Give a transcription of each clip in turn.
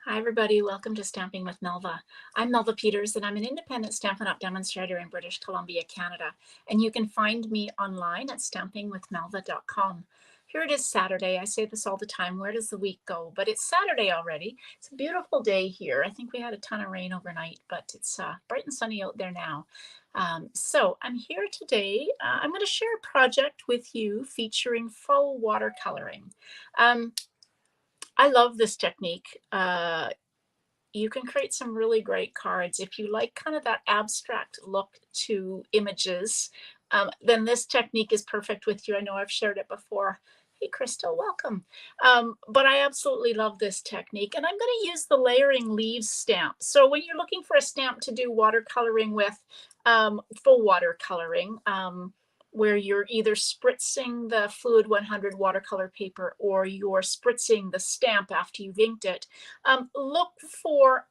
Hi everybody, welcome to Stamping with Melva. I'm Melva Peters and I'm an independent Stampin' Up! Demonstrator in British Columbia, Canada. And you can find me online at stampingwithmelva.com. Here it is Saturday. I say this all the time, where does the week go? But it's Saturday already. It's a beautiful day here. I think we had a ton of rain overnight, but it's bright and sunny out there now. So I'm here today. I'm going to share a project with you featuring faux watercoloring. I love this technique. You can create some really great cards. If you like kind of that abstract look to images, then this technique is perfect with you. I know I've shared it before. Hey, Crystal, welcome. But I absolutely love this technique. And I'm going to use the layering leaves stamp. So when you're looking for a stamp to do watercoloring with, full watercoloring, where you're either spritzing the Fluid 100 watercolor paper or you're spritzing the stamp after you've inked it, look for,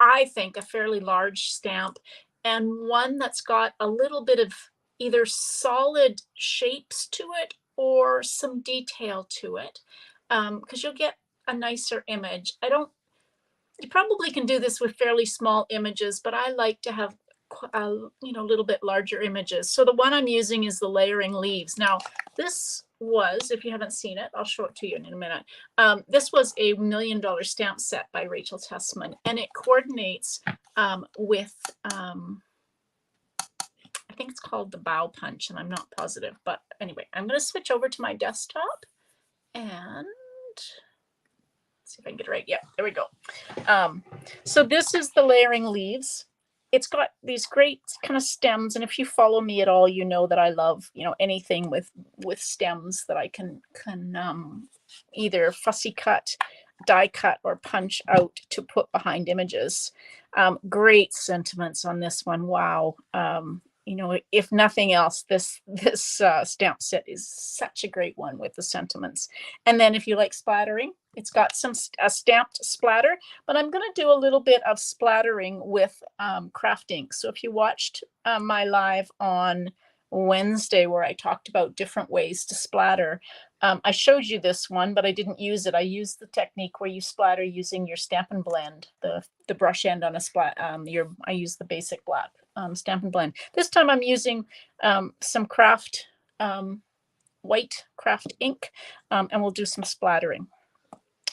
I think, a fairly large stamp and one that's got a little bit of either solid shapes to it or some detail to it, because you'll get a nicer image. You probably can do this with fairly small images, but I like to have a little bit larger images. So the one I'm using is the layering leaves. Now this was, if you haven't seen it, I'll show it to you in a minute. This was a $1 Million stamp set by Rachel Tessman, and it coordinates with, I think it's called the Bow Punch, and I'm not positive, but anyway, I'm going to switch over to my desktop and see if I can get it right. Yeah, there we go. So this is the layering leaves. It's got these great kind of stems, and if you follow me at all, you know that I love, anything with stems that I can either fussy cut, die cut, or punch out to put behind images. Great sentiments on this one. Wow. If nothing else, this stamp set is such a great one with the sentiments. And then if you like splattering, it's got a stamped splatter, but I'm going to do a little bit of splattering with craft ink. So if you watched my live on Wednesday where I talked about different ways to splatter, I showed you this one, but I didn't use it. I used the technique where you splatter using your Stampin' Blend, the brush end on a splat. I use the basic black Stampin' Blend. This time I'm using some craft white craft ink, and we'll do some splattering.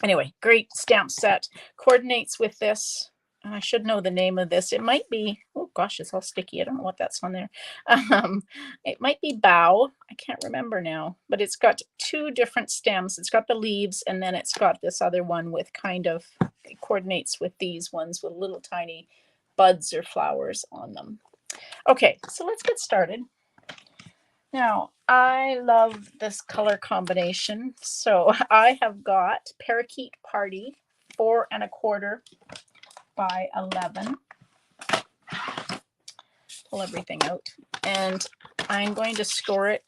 Anyway, great stamp set. Coordinates with this. I should know the name of this. It might be, oh gosh, it's all sticky. I don't know what that's on there. It might be Bow. I can't remember now, but it's got two different stems. It's got the leaves, and then it's got this other one with it coordinates with these ones with little tiny buds or flowers on them. Okay, so let's get started. Now, I love this color combination. So I have got Parakeet Party 4 1/4 by 11. Pull everything out. And I'm going to score it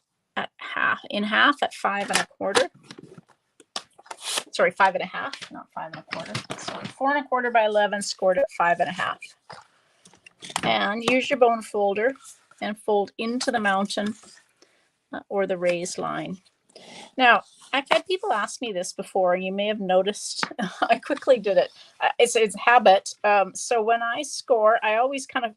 in half at 5 1/4. Sorry, 5 1/2, not 5 1/4. So 4 1/4 by 11, scored at 5 1/2. And use your bone folder and fold into the mountain or the raised line. Now, I've had people ask me this before, and you may have noticed I quickly did it. It's habit. So when I score, I always kind of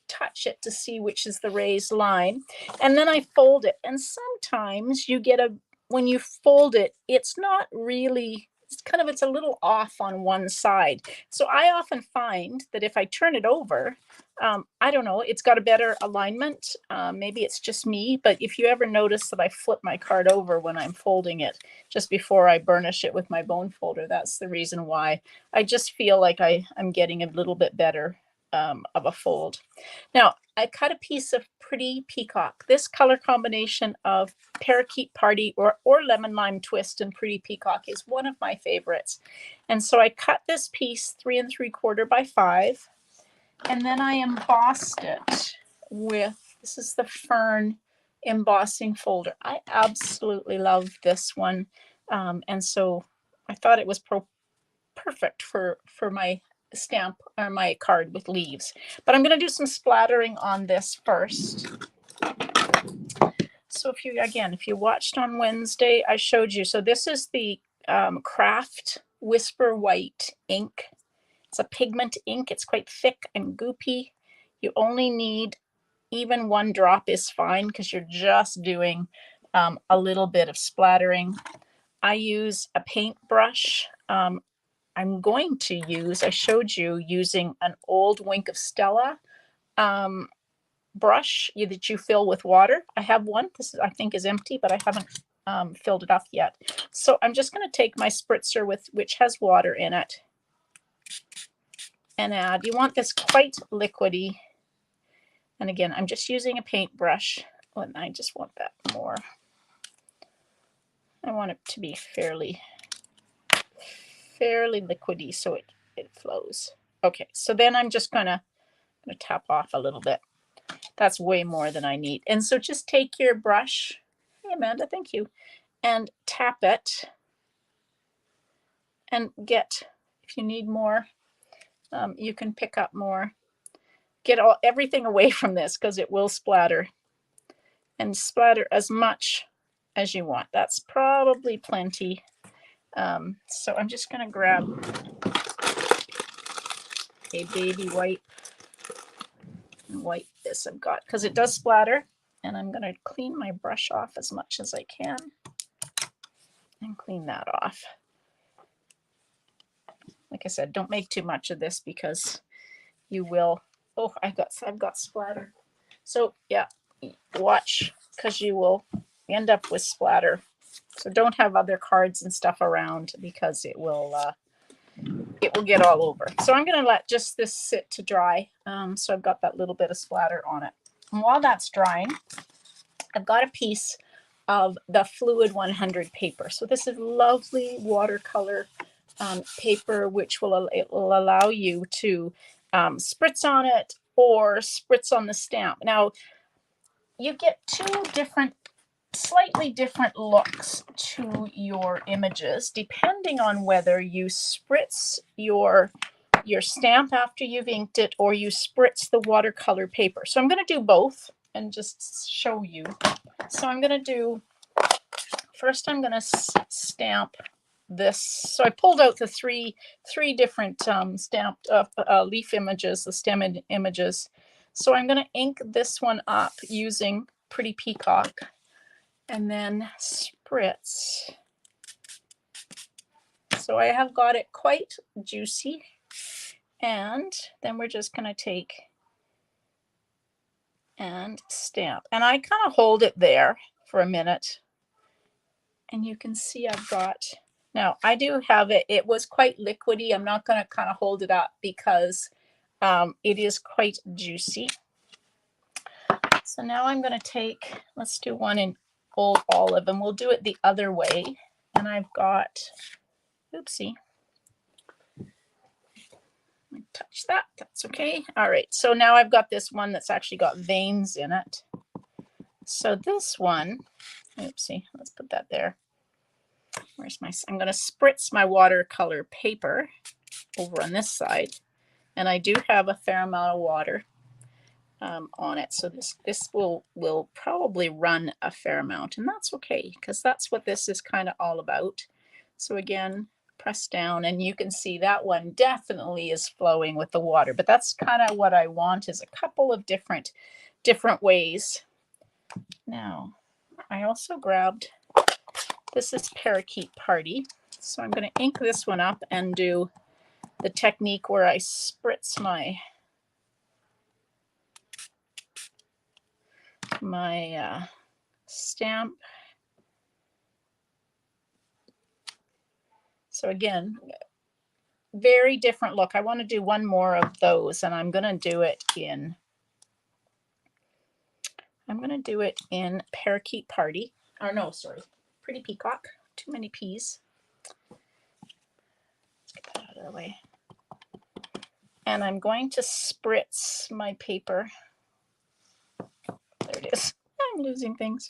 touch it to see which is the raised line, and then I fold it. And sometimes you get when you fold it, it's not really, it's a little off on one side. So I often find that if I turn it over, I don't know, it's got a better alignment. Maybe it's just me, but if you ever notice that I flip my card over when I'm folding it just before I burnish it with my bone folder, that's the reason why. I just feel like I'm getting a little bit better of a fold. Now, I cut a piece of Pretty Peacock. This color combination of Parakeet Party or Lemon Lime Twist and Pretty Peacock is one of my favorites. And so I cut this piece 3 3/4 by 5. And then I embossed it with, this is the Fern embossing folder. I absolutely love this one. And so I thought it was perfect for my stamp or my card with leaves. But I'm going to do some splattering on this first. So if you watched on Wednesday, I showed you. So this is the Craft Whisper White ink It's a pigment ink. It's quite thick and goopy. You only need, even 1 drop is fine because you're just doing a little bit of splattering. I use a paintbrush. I'm going to use, I showed you using an old Wink of Stella brush that you fill with water. I have one. This is, I think, is empty, but I haven't filled it up yet. So I'm just going to take my spritzer which has water in it and add. You want this quite liquidy. And again, I'm just using a paintbrush. And I just want that more. I want it to be fairly liquidy so it flows. Okay, so then I'm just gonna tap off a little bit. That's way more than I need. And so just take your brush, hey Amanda, thank you, and tap it and get, if you need more, you can pick up more. Get everything away from this because it will splatter, and splatter as much as you want. That's probably plenty. So I'm just going to grab a baby wipe and wipe this I've got, because it does splatter, and I'm going to clean my brush off as much as I can and clean that off. Like I said, don't make too much of this because you will, oh, I've got splatter. So yeah, watch, because you will end up with splatter. So don't have other cards and stuff around because it will get all over. So I'm going to let just this sit to dry. So I've got that little bit of splatter on it. And while that's drying, I've got a piece of the Fluid 100 paper. So this is lovely watercolor paper, which will allow you to spritz on it or spritz on the stamp. Now, you get 2 different, slightly different looks to your images depending on whether you spritz your stamp after you've inked it or you spritz the watercolor paper. So I'm going to do both and just show you. So I'm going to do, first I'm going to stamp this. So I pulled out the three different stamped leaf images, the stem images. So I'm going to ink this one up using Pretty Peacock and then spritz. So I have got it quite juicy, and then we're just going to take and stamp. And I kind of hold it there for a minute, and you can see I've got, now I do have it, it was quite liquidy. I'm not going to kind of hold it up because it is quite juicy. So now I'm going to take, let's do one in Old Olive, and we'll do it the other way. And I've got, oopsie, touch that, that's okay. All right, so now I've got this one that's actually got veins in it. So this one, oopsie, let's put that there. Where's my, I'm going to spritz my watercolor paper over on this side, and I do have a fair amount of water on it, so this will probably run a fair amount, and that's okay because that's what this is kind of all about. So again, press down, and you can see that one definitely is flowing with the water, but that's kind of what I want, is a couple of different ways. Now I also grabbed, this is Parakeet Party, so I'm going to ink this one up and do the technique where I spritz my stamp. So again, very different look. I want to do one more of those, and I'm going to do it in, Parakeet Party. Or no, sorry, Pretty Peacock. Too many P's. Let's get that out of the way. And I'm going to spritz my paper. There it is. I'm losing things.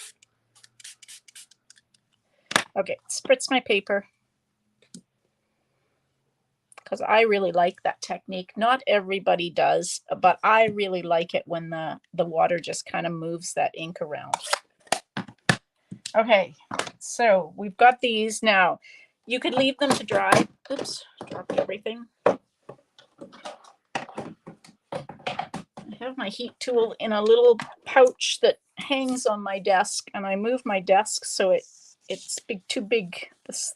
Okay, spritz my paper, because I really like that technique. Not everybody does, but I really like it when the water just kind of moves that ink around. Okay, so we've got these now. You could leave them to dry. Oops, dropped everything. have my heat tool in a little pouch that hangs on my desk, and I move my desk so it's too big.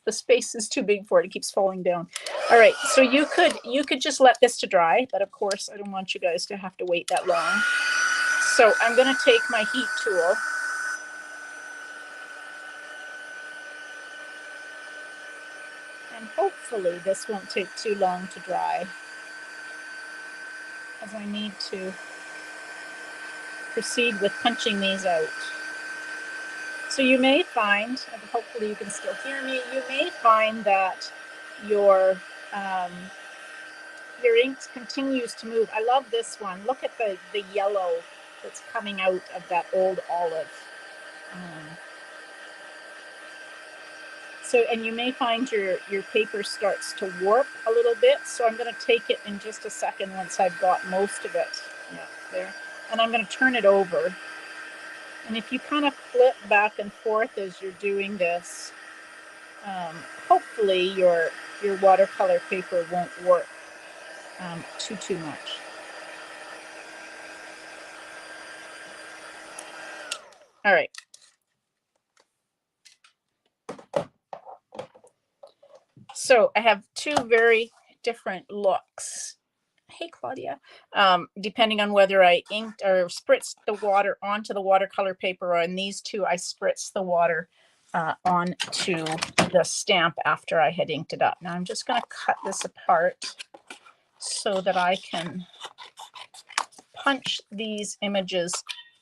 The space is too big for it. It keeps falling down. All right, so you could just let this to dry, but of course I don't want you guys to have to wait that long. So I'm going to take my heat tool and hopefully this won't take too long to dry, as I need to proceed with punching these out. So you may find, hopefully you can still hear me, you may find that your ink continues to move. I love this one. Look at the yellow that's coming out of that old olive. So, and you may find your paper starts to warp a little bit. So I'm going to take it in just a second once I've got most of it. Yeah, there. And I'm going to turn it over. And if you kind of flip back and forth as you're doing this, hopefully your watercolor paper won't warp too much. All right. So I have two very different looks. Hey, Claudia. Depending on whether I inked or spritzed the water onto the watercolor paper, or in these two, I spritzed the water onto the stamp after I had inked it up. Now I'm just going to cut this apart so that I can punch these images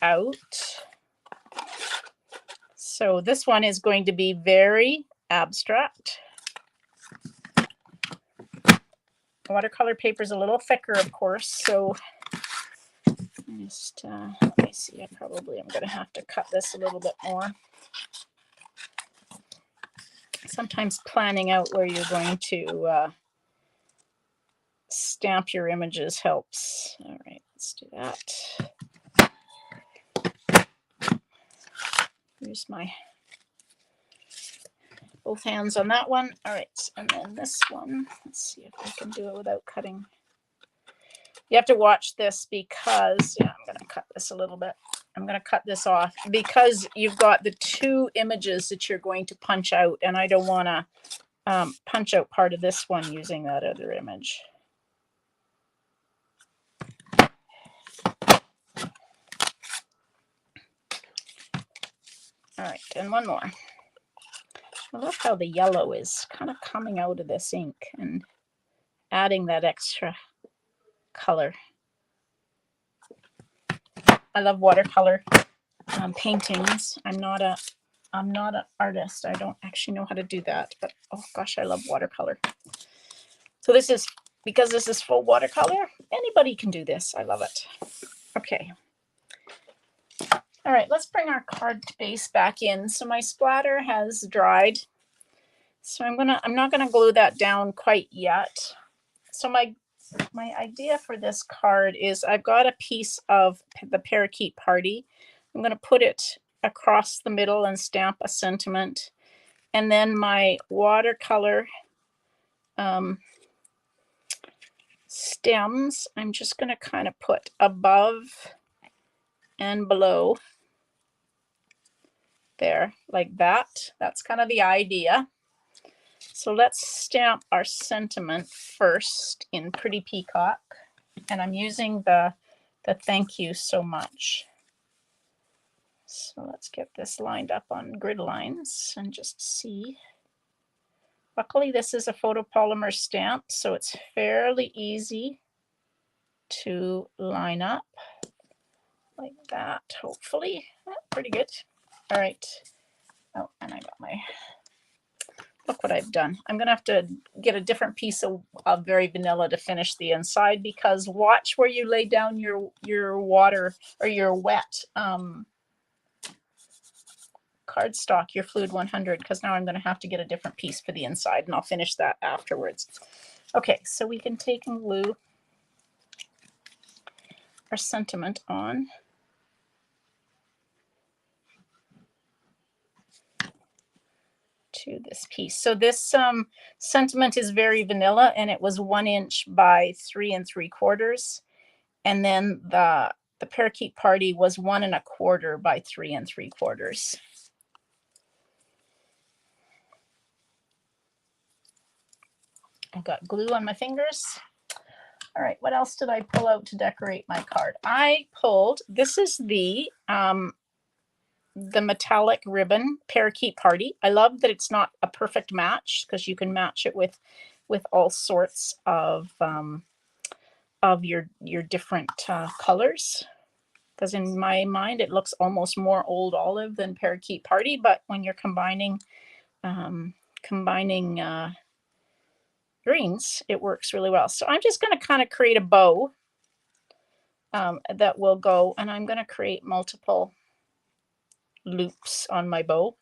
out. So this one is going to be very abstract. Watercolor paper is a little thicker, of course, so just let me see. I probably am going to have to cut this a little bit more. Sometimes planning out where you're going to stamp your images helps. All right, let's do that. Use my both hands on that one. All right, and then this one. Let's see if I can do it without cutting. You have to watch this because, yeah, I'm going to cut this a little bit. I'm going to cut this off because you've got the two images that you're going to punch out, and I don't want to punch out part of this one using that other image. All right, and one more. I love how the yellow is kind of coming out of this ink and adding that extra color. I love watercolor paintings. I'm not an artist. I don't actually know how to do that, but oh gosh, I love watercolor. So this is, because this is full watercolor, anybody can do this. I love it. Okay. All right, let's bring our card base back in. So my splatter has dried. So I'm not gonna glue that down quite yet. So my idea for this card is I've got a piece of the Parakeet Party. I'm gonna put it across the middle and stamp a sentiment. And then my watercolor stems, I'm just gonna kind of put above and below there, like that. That's kind of the idea. So let's stamp our sentiment first in Pretty Peacock. And I'm using the thank you so much. So let's get this lined up on grid lines and just see. Luckily, this is a photopolymer stamp, so it's fairly easy to line up like that, hopefully. Pretty good. All right. Oh, and I got my, look what I've done. I'm going to have to get a different piece of very vanilla to finish the inside, because watch where you lay down your water or your wet cardstock, your Fluid 100, because now I'm going to have to get a different piece for the inside, and I'll finish that afterwards. Okay, so we can take and glue our sentiment on. To this piece. So this sentiment is very vanilla, and it was 1 inch by 3 3/4. And then the Parakeet Party was 1 1/4 by 3 3/4. I've got glue on my fingers. All right, what else did I pull out to decorate my card? I pulled, this is the metallic ribbon Parakeet Party. I love that it's not a perfect match because you can match it with all sorts of your different colors. Because in my mind, it looks almost more Old Olive than Parakeet Party, but when you're combining greens, it works really well. So I'm just going to kind of create a bow that will go, and I'm going to create multiple loops on my bow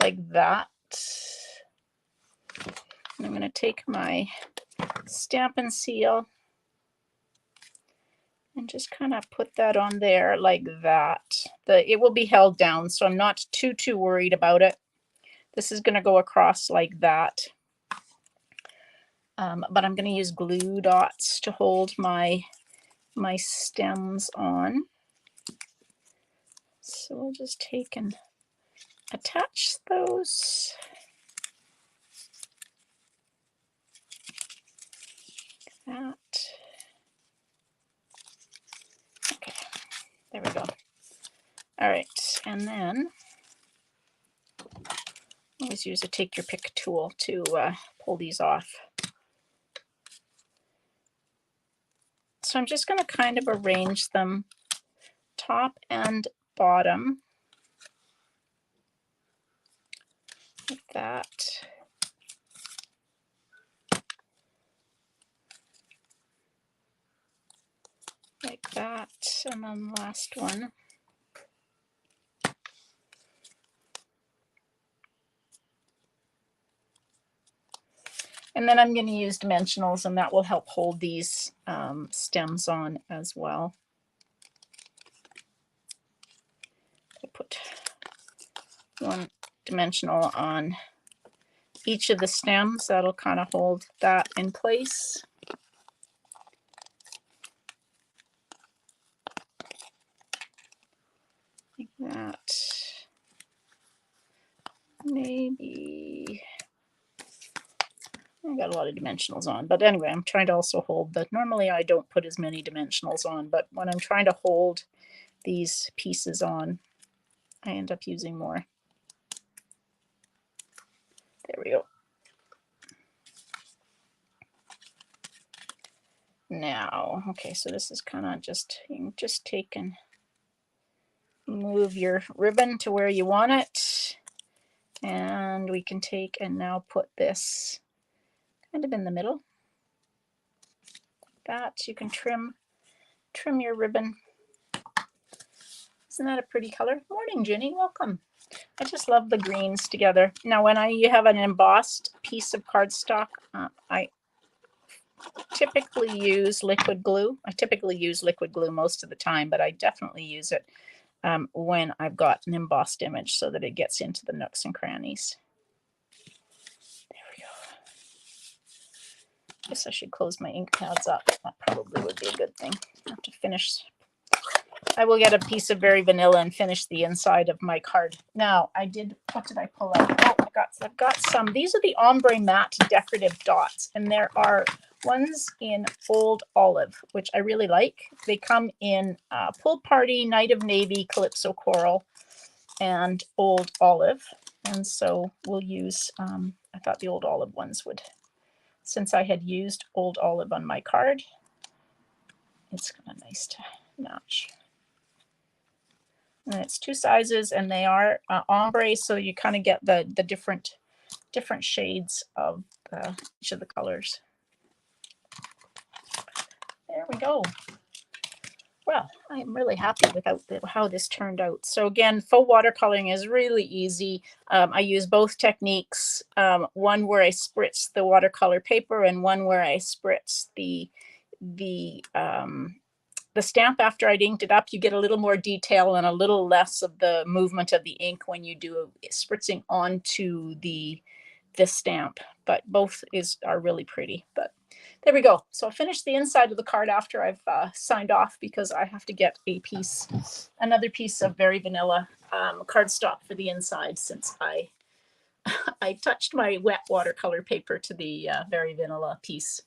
like that. And I'm going to take my Stampin' Seal and just kind of put that on there like that. It will be held down, so I'm not too worried about it. This is going to go across like that. But I'm going to use glue dots to hold my stems on. So we'll just take and attach those. That. Okay, there we go. All right, and then always use a take your pick tool to pull these off. So I'm just going to kind of arrange them top and bottom like that. Like that, and then the last one. And then I'm going to use dimensionals, and that will help hold these stems on as well. I put one dimensional on each of the stems. That'll kind of hold that in place. Like that. Maybe I got a lot of dimensionals on, but anyway, I'm trying to also hold that. Normally I don't put as many dimensionals on, but when I'm trying to hold these pieces on, I end up using more. There we go. Now, okay, so this is kind of just, you can just take and move your ribbon to where you want it. And we can take and now put this kind of in the middle. That you can trim your ribbon. Isn't that a pretty color? Morning, Ginny, welcome. I just love the greens together. Now, when you have an embossed piece of cardstock, I typically use liquid glue. I typically use liquid glue most of the time, but I definitely use it when I've got an embossed image so that it gets into the nooks and crannies. There we go. Guess I should close my ink pads up. That probably would be a good thing. I have to finish. I will get a piece of Very Vanilla and finish the inside of my card. Now, what did I pull out? Oh, I've got some. These are the ombre matte decorative dots, and there are ones in Old Olive, which I really like. They come in Pool Party, Night of Navy, Calypso Coral, and Old Olive. And so we'll use, I thought the Old Olive ones would, since I had used Old Olive on my card, it's kind of nice to match. And it's 2 sizes, and they are ombre, so you kind of get the different shades of each of the colors. There we go. Well, I'm really happy with how this turned out. So again, faux watercoloring is really easy. I use both techniques, one where I spritz the watercolor paper and one where I spritz the stamp after I'd inked it up. You get a little more detail and a little less of the movement of the ink when you do spritzing onto the this stamp, but both are really pretty. But there we go. So I finished the inside of the card after I've signed off, because I have to get another piece of Very Vanilla cardstock for the inside, since I touched my wet watercolor paper to the Very Vanilla piece.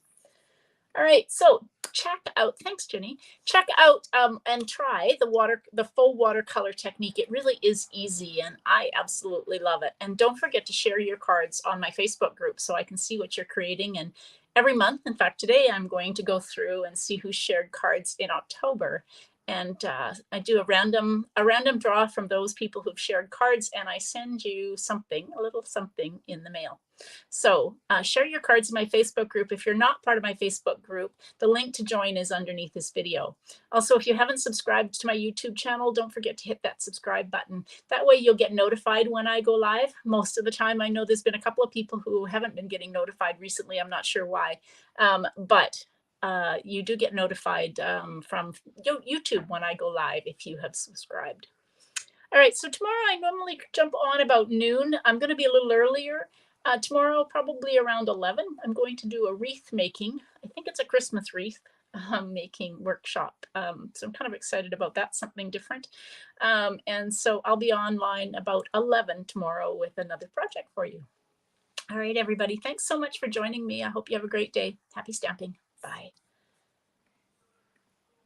All right, so check out, thanks Jenny, check out and try the Faux watercolor technique. It really is easy and I absolutely love it. And don't forget to share your cards on my Facebook group so I can see what you're creating. And every month, in fact, today I'm going to go through and see who shared cards in October. And I do a random draw from those people who've shared cards, and I send you something, a little something in the mail. So share your cards in my Facebook group. If you're not part of my Facebook group, the link to join is underneath this video. Also, if you haven't subscribed to my YouTube channel, don't forget to hit that subscribe button. That way you'll get notified when I go live. Most of the time, I know there's been a couple of people who haven't been getting notified recently. I'm not sure why, but you do get notified from YouTube when I go live if you have subscribed. All right, so tomorrow I normally jump on about noon. I'm going to be a little earlier. Tomorrow, probably around 11, I'm going to do a wreath making. I think it's a Christmas wreath making workshop. So I'm kind of excited about that, something different. And so I'll be online about 11 tomorrow with another project for you. All right, everybody, thanks so much for joining me. I hope you have a great day. Happy stamping. Bye.